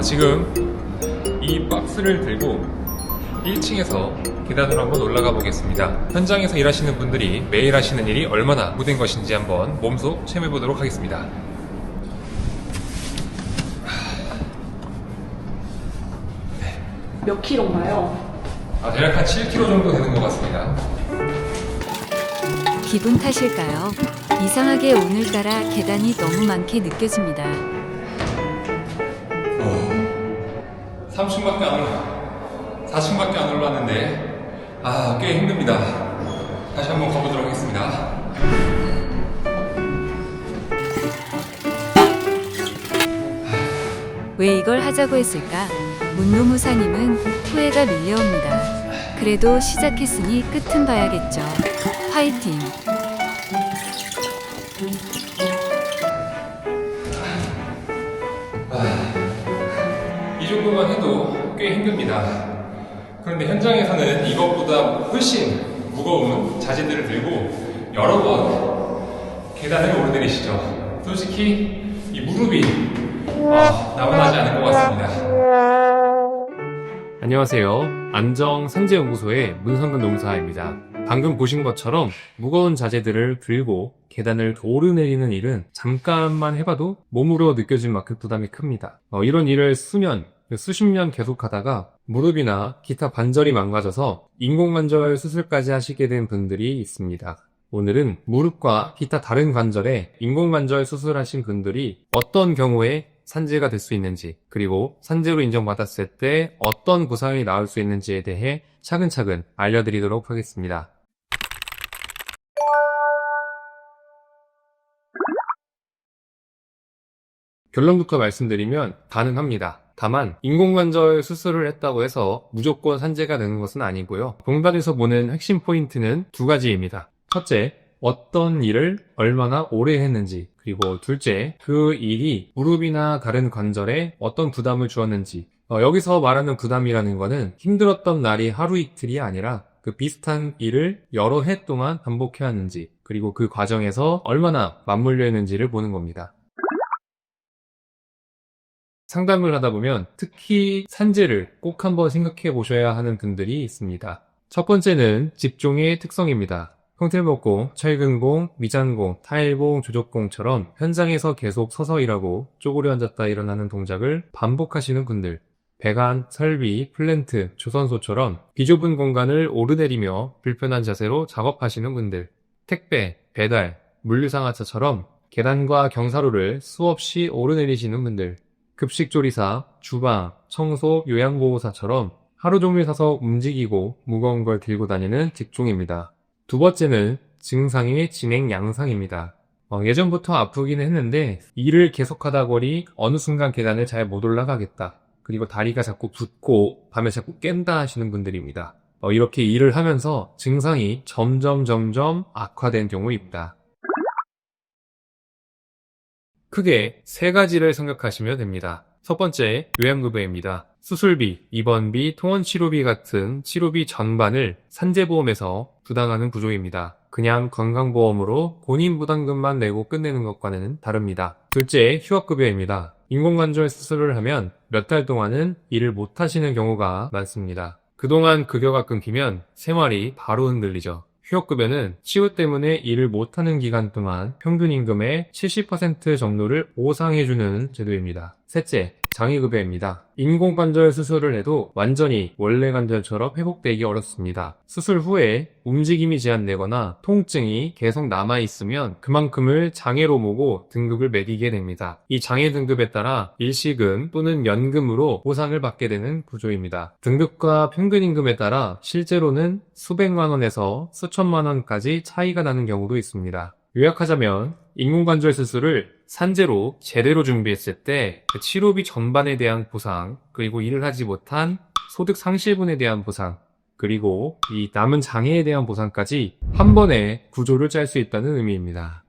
지금 이 박스를 들고 1층에서 계단으로 한번 올라가 보겠습니다. 현장에서 일하시는 분들이 매일 하시는 일이 얼마나 무딘 것인지 한번 몸소 체험해 보도록 하겠습니다. 몇 킬로인가요? 대략 한 7kg 정도 되는 것 같습니다. 기분 탓일까요? 이상하게 오늘따라 계단이 너무 많게 느껴집니다. 3층밖에 안 올라 4층밖에 안 올랐는데 꽤 힘듭니다. 다시 한번 가보도록 하겠습니다. 왜 이걸 하자고 했을까? 문노무사님은 후회가 밀려옵니다. 그래도 시작했으니 끝은 봐야겠죠. 화이팅! 이 정도만 해도 꽤 힘듭니다. 그런데 현장에서는 이것보다 훨씬 무거운 자재들을 들고 여러 번 계단을 오르내리시죠. 솔직히 이 무릎이 나분하지 않을 것 같습니다. 안녕하세요. 안정산재연구소의 문성근 농사입니다. 방금 보신 것처럼 무거운 자재들을 들고 계단을 오르내리는 일은 잠깐만 해봐도 몸으로 느껴질 만큼 부담이 큽니다. 이런 일을 수십 년 계속하다가 무릎이나 기타 관절이 망가져서 인공관절 수술까지 하시게 된 분들이 있습니다. 오늘은 무릎과 기타 다른 관절에 인공관절 수술하신 분들이 어떤 경우에 산재가 될 수 있는지, 그리고 산재로 인정받았을 때 어떤 부상이 나올 수 있는지에 대해 차근차근 알려드리도록 하겠습니다. 결론부터 말씀드리면 가능합니다. 다만 인공관절 수술을 했다고 해서 무조건 산재가 되는 것은 아니고요. 봉단에서 보는 핵심 포인트는 두 가지입니다. 첫째, 어떤 일을 얼마나 오래 했는지, 그리고 둘째, 그 일이 무릎이나 다른 관절에 어떤 부담을 주었는지. 여기서 말하는 부담이라는 거는 힘들었던 날이 하루 이틀이 아니라 그 비슷한 일을 여러 해 동안 반복해야 하는지, 그리고 그 과정에서 얼마나 맞물려 있는지를 보는 겁니다. 상담을 하다 보면 특히 산재를 꼭 한번 생각해 보셔야 하는 분들이 있습니다. 첫 번째는 직종의 특성입니다. 형틀목공, 철근공, 미장공, 타일봉, 조적공처럼 현장에서 계속 서서 일하고 쪼그려 앉았다 일어나는 동작을 반복하시는 분들, 배관, 설비, 플랜트, 조선소처럼 비좁은 공간을 오르내리며 불편한 자세로 작업하시는 분들, 택배, 배달, 물류상하차처럼 계단과 경사로를 수없이 오르내리시는 분들, 급식조리사, 주방, 청소, 요양보호사처럼 하루 종일 서서 움직이고 무거운 걸 들고 다니는 직종입니다. 두 번째는 증상의 진행 양상입니다. 예전부터 아프기는 했는데 일을 계속하다 보니 어느 순간 계단을 잘 못 올라가겠다. 그리고 다리가 자꾸 붓고 밤에 자꾸 깬다 하시는 분들입니다. 이렇게 일을 하면서 증상이 점점 악화된 경우입니다. 크게 세 가지를 생각하시면 됩니다. 첫 번째, 요양급여입니다. 수술비, 입원비, 통원치료비 같은 치료비 전반을 산재보험에서 부담하는 구조입니다. 그냥 건강보험으로 본인 부담금만 내고 끝내는 것과는 다릅니다. 둘째, 휴업급여입니다. 인공관절 수술을 하면 몇 달 동안은 일을 못 하시는 경우가 많습니다. 그동안 급여가 끊기면 생활이 바로 흔들리죠. 휴업급여는 치유 때문에 일을 못하는 기간 동안 평균 임금의 70% 정도를 보상해주는 제도입니다. 셋째, 장의급여입니다. 인공관절 수술을 해도 완전히 원래 관절처럼 회복되기 어렵습니다. 수술 후에 움직임이 제한되거나 통증이 계속 남아있으면 그만큼을 장애로 보고 등급을 매기게 됩니다. 이 장애 등급에 따라 일시금 또는 연금으로 보상을 받게 되는 구조입니다. 등급과 평균 임금에 따라 실제로는 수백만 원에서 수천만 원까지 차이가 나는 경우도 있습니다. 요약하자면 인공관절 수술을 산재로 제대로 준비했을 때 그 치료비 전반에 대한 보상, 그리고 일을 하지 못한 소득 상실분에 대한 보상, 그리고 이 남은 장애에 대한 보상까지 한 번에 구조를 짤 수 있다는 의미입니다.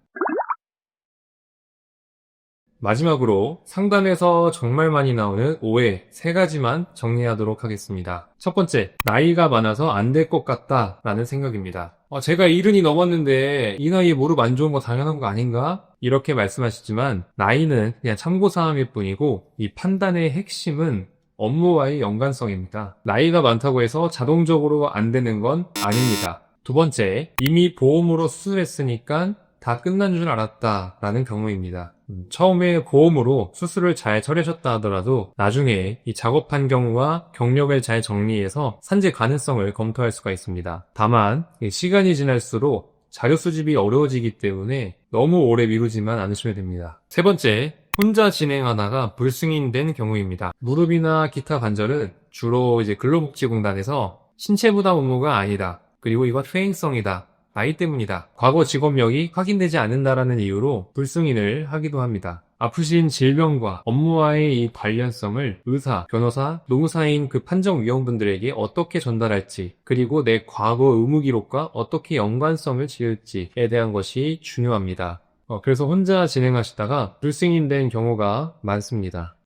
마지막으로 상담에서 정말 많이 나오는 오해 3가지만 정리하도록 하겠습니다. 첫 번째, 나이가 많아서 안 될 것 같다 라는 생각입니다. 제가 70이 넘었는데 이 나이에 무릎 안 좋은 거 당연한 거 아닌가? 이렇게 말씀하시지만 나이는 그냥 참고사항일 뿐이고 이 판단의 핵심은 업무와의 연관성입니다. 나이가 많다고 해서 자동적으로 안 되는 건 아닙니다. 두 번째, 이미 보험으로 수술했으니까 다 끝난 줄 알았다 라는 경우입니다. 처음에 보험으로 수술을 잘 처리하셨다 하더라도 나중에 이 작업한 경우와 경력을 잘 정리해서 산재 가능성을 검토할 수가 있습니다. 다만 시간이 지날수록 자료 수집이 어려워지기 때문에 너무 오래 미루지만 않으셔야 됩니다. 세 번째, 혼자 진행하다가 불승인된 경우입니다. 무릎이나 기타 관절은 주로 근로복지공단에서 신체 부담 업무가 아니다. 그리고 이건 퇴행성이다. 나이 때문이다. 과거 직업력이 확인되지 않는다라는 이유로 불승인을 하기도 합니다. 아프신 질병과 업무와의 이 관련성을 의사, 변호사, 노무사인 그 판정위원분들에게 어떻게 전달할지, 그리고 내 과거 의무 기록과 어떻게 연관성을 지을지에 대한 것이 중요합니다. 그래서 혼자 진행하시다가 불승인된 경우가 많습니다.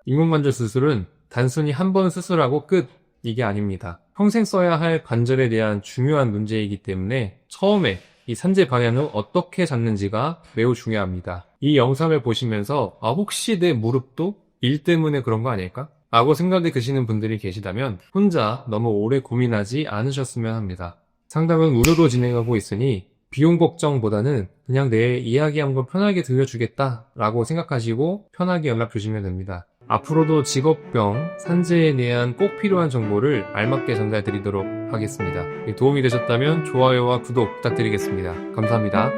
인공관절 수술은 단순히 한 번 수술하고 끝, 이게 아닙니다. 평생 써야 할 관절에 대한 중요한 문제이기 때문에 처음에 이 산재 방향을 어떻게 잡는지가 매우 중요합니다. 이 영상을 보시면서 혹시 내 무릎도 일 때문에 그런 거 아닐까? 라고 생각이 드시는 분들이 계시다면 혼자 너무 오래 고민하지 않으셨으면 합니다. 상담은 무료로 진행하고 있으니 비용 걱정보다는 그냥 내 이야기한 걸 편하게 들려주겠다 라고 생각하시고 편하게 연락 주시면 됩니다. 앞으로도 직업병, 산재에 대한 꼭 필요한 정보를 알맞게 전달드리도록 하겠습니다. 도움이 되셨다면 좋아요와 구독 부탁드리겠습니다. 감사합니다.